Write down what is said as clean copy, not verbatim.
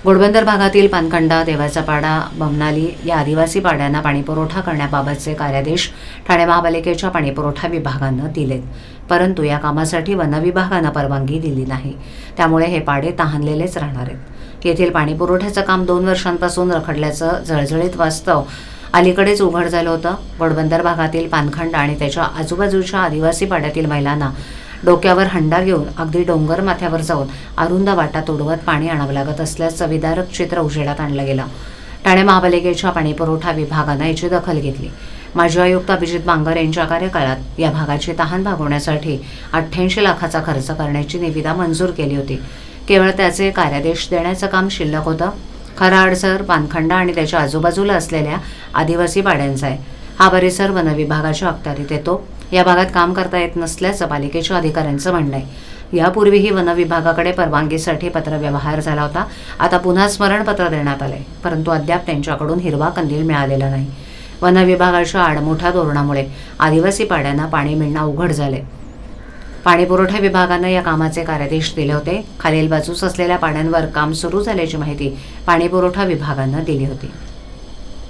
घोडबंदर भागातील पानखंडा, देवाचा पाडा, बमनाली या आदिवासी पाड्यांना पाणीपुरवठा करण्याबाबतचे कार्यादेश ठाणे महापालिकेच्या पाणीपुरवठा विभागानं दिलेत. परंतु या कामासाठी वनविभागानं परवानगी दिली नाही. त्यामुळे हे पाडे तहानलेलेच राहणार आहेत. येथील पाणीपुरवठ्याचं काम 2 वर्षांपासून रखडल्याचं जळजळीत वास्तव अलीकडेच उघड झालं होतं. घोडबंदर भागातील पानखंडा आणि त्याच्या आजूबाजूच्या आदिवासी पाड्यातील महिलांना डोक्यावर हंडा घेऊन अगदी डोंगर माथ्यावर जाऊन अरुंद वाटा तोडवत पाणी आणावं लागत असल्याचं विदारक चित्र उजेडात आणलं गेलं. ठाणे महापालिकेच्या पाणीपुरवठा विभागानं याची दखल घेतली. माजी आयुक्त अभिजित बांगर यांच्या कार्यकाळात या भागाची तहान भागवण्यासाठी 88 लाखाचा खर्च करण्याची निविदा मंजूर केली होती. केवळ त्याचे कार्यादेश देण्याचं काम शिल्लक होतं. खरा अडसर पानखंडा आणि त्याच्या आजूबाजूला असलेल्या आदिवासी पाड्यांचा आहे. हा परिसर वनविभागाच्या अखत्यारीत येतो. या भागात काम करता येत नसल्याचं पालिकेच्या अधिकाऱ्यांचं म्हणणं आहे. यापूर्वीही वनविभागाकडे परवानगीसाठी पत्रव्यवहार झाला होता. आता पुन्हा स्मरणपत्र देण्यात आलंय, परंतु अद्याप त्यांच्याकडून हिरवा कंदील मिळालेला नाही. वनविभागाच्या आडमोठ्या धोरणामुळे आदिवासी पाड्यांना पाणी मिळणं अवघड झाले. पाणीपुरवठा विभागानं या कामाचे कार्यादेश दिले होते. खालील बाजूस असलेल्या पाड्यांवर काम सुरू झाल्याची माहिती पाणीपुरवठा विभागानं दिली होती.